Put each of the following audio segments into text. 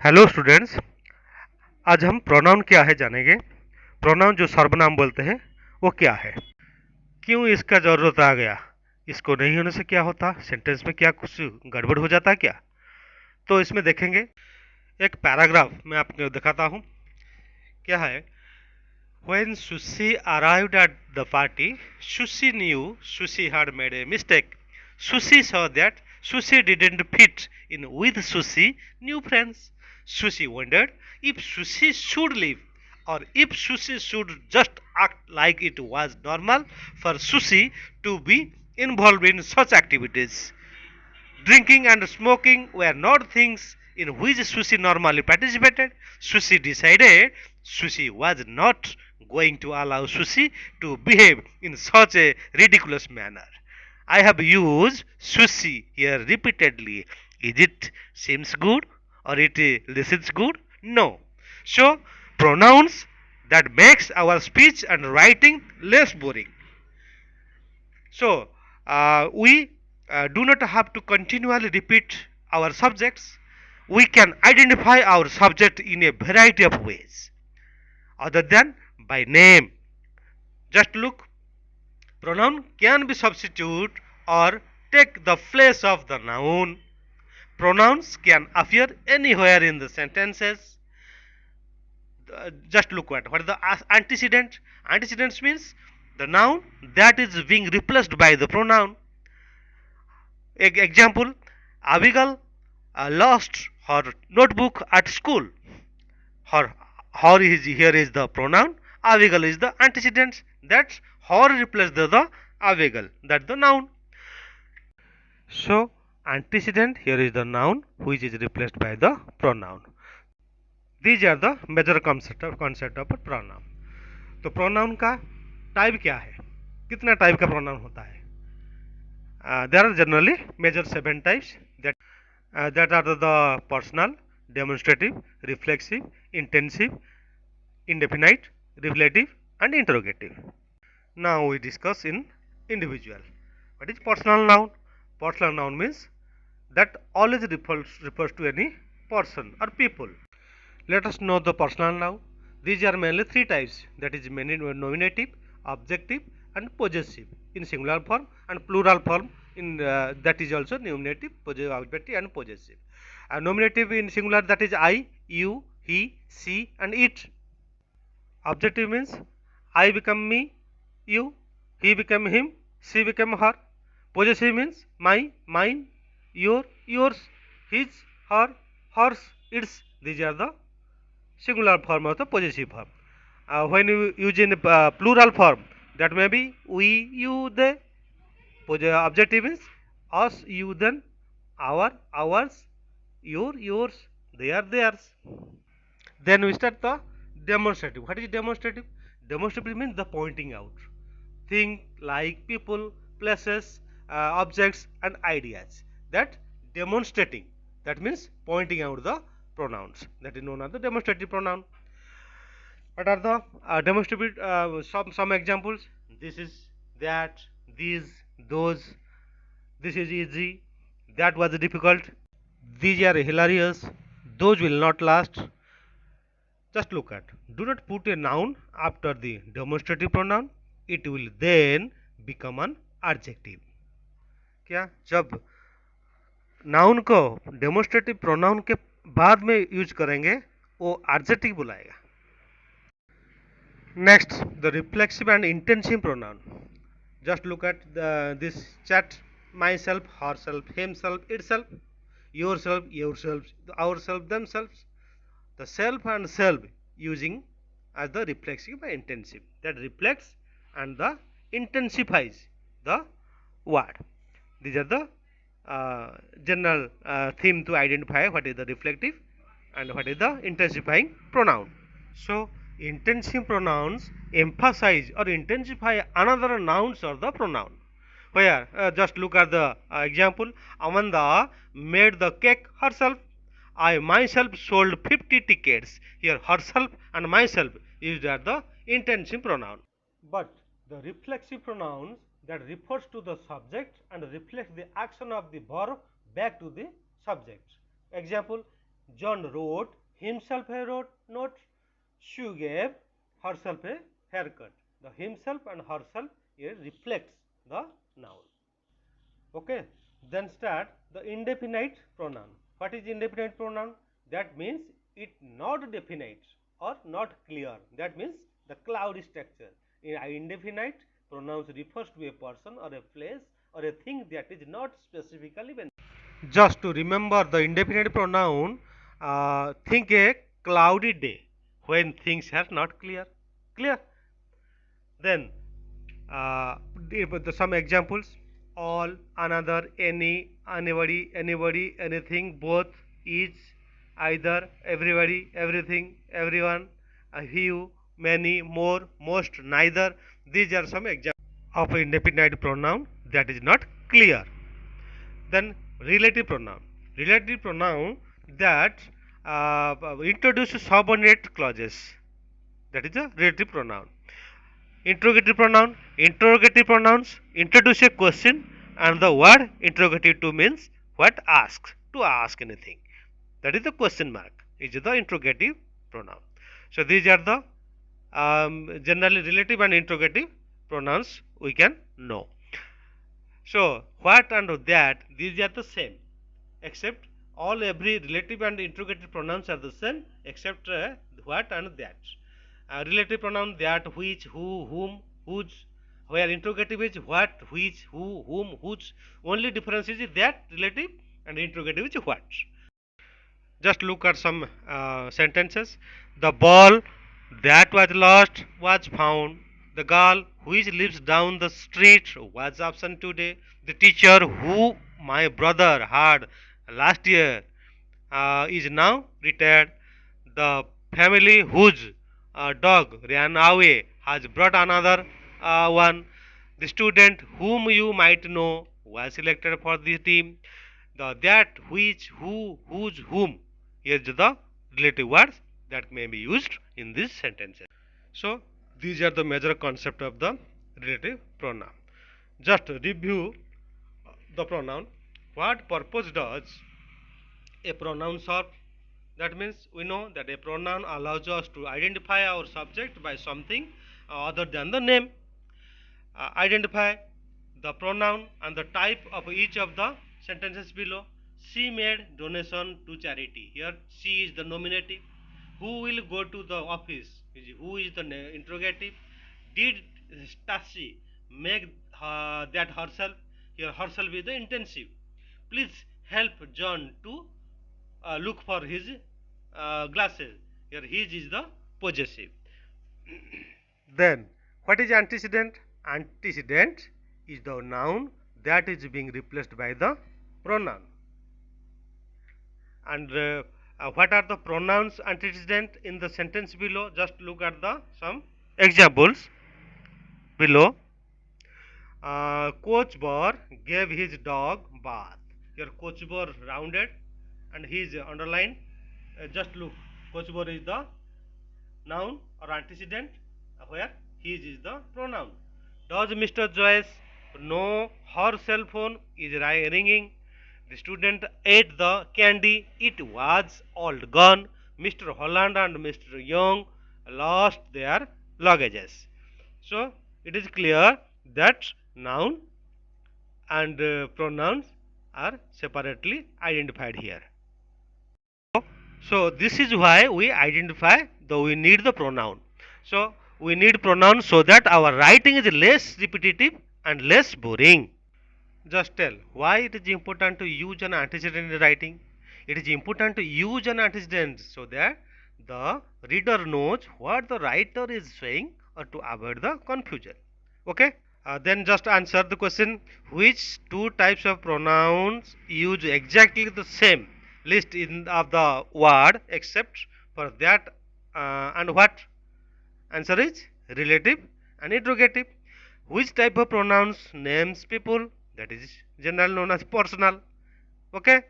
Hello students. आज हम pronoun क्या है जानेंगे। प्रोनाउन जो सर्वनाम बोलते हैं वो क्या है, क्यों इसका जरूरत आ गया, इसको नहीं होने से क्या होता, सेंटेंस में क्या कुछ गड़बड़ हो जाता है क्या। तो इसमें देखेंगे, एक पैराग्राफ मैं आपको दिखाता हूँ। क्या है, When Sushi arrived at the party, Sushi knew Sushi had made a mistake. Sushi saw that Sushi didn't fit in with Sushi new friends. Sushi wondered if Sushi should leave or if Sushi should just act like it was normal for Sushi to be involved in such activities. Drinking and smoking were not things in which Sushi normally participated. Sushi decided Sushi was not going to allow Sushi to behave in such a ridiculous manner. I have used Sushi here repeatedly. Is it seems good or it listens good? No. So pronouns that makes our speech and writing less boring. So, we do not have to continually repeat our subjects. We can identify our subject in a variety of ways other than by name. Just look, pronoun can be substitute or take the place of the noun. Pronouns can appear anywhere in the sentences. Just look at what is the antecedent. Antecedents means the noun that is being replaced by the pronoun. Example, Abigail lost her notebook at school. Her, here is the pronoun. Abigail is the antecedent. That's her replaced the Abigail. That's the noun. So antecedent here is the noun which is replaced by the pronoun. These are the major concept of pronoun. तो pronoun का type क्या है, कितना type का pronoun होता है? There are generally major 7 types that are the personal, demonstrative, reflexive, intensive, indefinite, relative, and interrogative. Now we discuss in individual. What is personal noun? Personal noun means that always refers to any person or people. Let us know the personal noun. These are mainly 3 types, that is nominative, objective, and possessive in singular form, and plural form in that is also nominative, objective, and possessive. Nominative in singular, that is I, you, he, she, and it. Objective means I become me, you, he become him, she become her. Possessive means my, mine, your, yours, his, her, hers, its. These are the singular form of the possessive form. When you use in plural form, that may be we, you, they. Objective means us, you, them, our, ours, your, yours, their, theirs. Then we start the demonstrative. What is demonstrative? Demonstrative means the pointing out. Things like people, places, objects, and ideas. That demonstrating. That means pointing out the pronouns. That is known as the demonstrative pronoun. What are the demonstrative? Some examples. This is, that, these, those. This is easy. That was difficult. These are hilarious. Those will not last. Just look at. Do not put a noun after the demonstrative pronoun. It will then become an adjective. क्या, जब noun को demonstrative pronoun के बाद में use करेंगे वो adjective बुलाएगा. Next, the reflexive and intensive pronoun. Just look at this chat. Myself, herself, himself, itself, yourself, ourself, themself. The self and self using as the reflexive and intensive, that reflects and the intensifies the word. These are the general theme to identify what is the reflective and what is the intensifying pronoun. So intensive pronouns emphasize or intensify another nouns or the pronoun. Where just look at the example. Amanda made the cake herself. I myself sold 50 tickets. Here herself and myself used as the intensive pronoun. But the reflexive pronouns that refers to the subject and reflects the action of the verb back to the subject. Example, John wrote himself a note. She gave herself a haircut. The himself and herself here reflects the noun. Okay. Then start the indefinite pronoun. What is indefinite pronoun? That means it not definite or not clear. That means the cloud structure. Indefinite pronouns refers to a person or a place or a thing that is not specifically mentioned. Just to remember the indefinite pronoun, think a cloudy day when things are not clear. Clear? Then some examples: all, another, any, anybody, anything, both, each, either, everybody, everything, everyone, a few, many, more, most, neither. These are some examples of indefinite pronoun that is not clear. Then relative pronoun. Relative pronoun that introduces subordinate clauses. That is a relative pronoun. Interrogative pronoun. Interrogative pronouns introduce a question, and the word interrogative to means what asks, to ask anything. That is the question mark. Is the interrogative pronoun. So these are the generally relative and interrogative pronouns we can know. So what and that, these are the same, except all every relative and interrogative pronouns are the same except what and that. Relative pronoun that, which, who, whom, whose, where interrogative is what, which, who, whom, whose. Only difference is that relative and interrogative is what. Just look at some sentences. The ball that was lost was found. The girl which lives down the street was absent today. The teacher who my brother had last year is now retired. The family whose dog ran away has brought another one. The student whom you might know was selected for the team. The that, which, who, whose, whom is the relative words that may be used in these sentences. So these are the major concept of the relative pronoun. Just review the pronoun. What purpose does a pronoun serve? That means we know that a pronoun allows us to identify our subject by something other than the name. Identify the pronoun and the type of each of the sentences below. She made donation to charity. Here she is the nominative. Who will go to the office? Who is the interrogative? Did Stasi make that herself? Here herself is the intensive. Please help John to look for his glasses. Here his is the possessive. Then what is antecedent? Antecedent is the noun that is being replaced by the pronoun. And what are the pronouns antecedent in the sentence below? Just look at the some examples below. Coach Bar gave his dog bath. Here Coach Bar rounded and he is underlined. Just look, Coach Bar is the noun or antecedent where his is the pronoun. Does Mr. Joyce know her cell phone is ringing? The student ate the candy. It was all gone. Mr. Holland and Mr. Young lost their luggages. So it is clear that noun and pronouns are separately identified here. So this is why we identify though we need the pronoun. So we need pronoun so that our writing is less repetitive and less boring. Just tell why it is important to use an antecedent in writing. It is important to use an antecedent so that the reader knows what the writer is saying or to avoid the confusion. Okay. Then just answer the question: which two types of pronouns use exactly the same list in of the word except for that and what? Answer is relative and interrogative. Which type of pronouns names people? That is generally known as personal. Okay.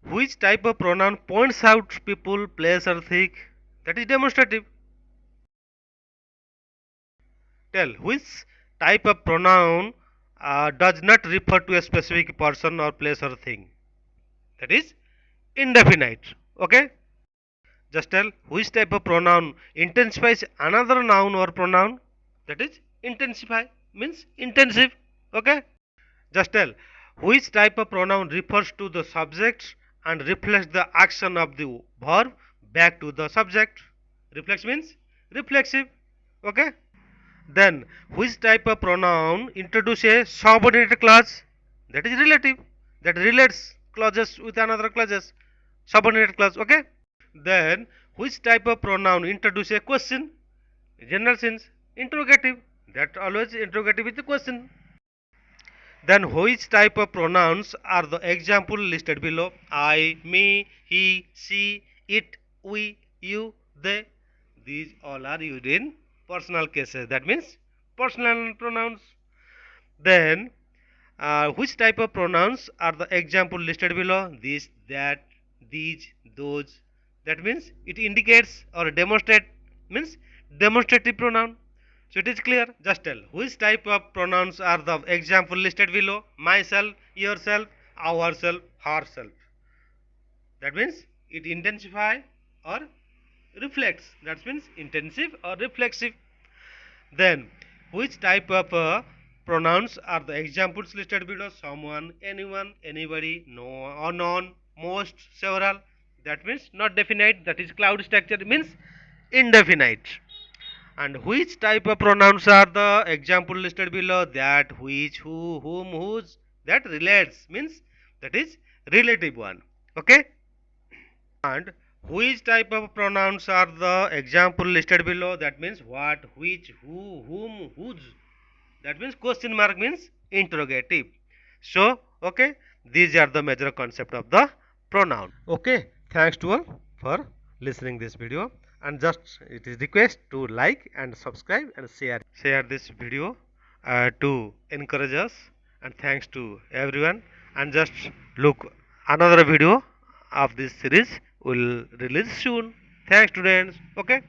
Which type of pronoun points out people, place or thing? That is demonstrative. Tell which type of pronoun does not refer to a specific person or place or thing. That is indefinite. Okay, just tell which type of pronoun intensifies another noun or pronoun. That is intensify means intensive. Okay, just tell which type of pronoun refers to the subject and reflects the action of the verb back to the subject. Reflex means reflexive. Okay. Then which type of pronoun introduce a subordinated clause? That is relative. That relates clauses with another clauses. Subordinated clause. Okay. Then which type of pronoun introduce a question? General sense. Interrogative. That always interrogative is the question. Then which type of pronouns are the example listed below? I, me, he, she, it, we, you, they. These all are used in personal cases. That means personal pronouns. Then which type of pronouns are the example listed below? This, that, these, those. That means it indicates or demonstrate means demonstrative pronoun. So it is clear. Just tell which type of pronouns are the example listed below? Myself, yourself, ourself, herself. That means it intensify or reflects. That means intensive or reflexive. Then which type of pronouns are the examples listed below? Someone, anyone, anybody, no or none, most, several. That means not definite. That is cloud structure means indefinite. And which type of pronouns are the example listed below? That, which, who, whom, whose. That relates means that is relative one. Okay. And which type of pronouns are the example listed below? That means what, which, who, whom, whose. That means question mark means interrogative. So, okay, these are the major concept of the pronoun. Okay, thanks to all for listening this video, and just it is request to like and subscribe and share this video to encourage us, and thanks to everyone, and just look another video of this series will release soon. Thanks students. Okay.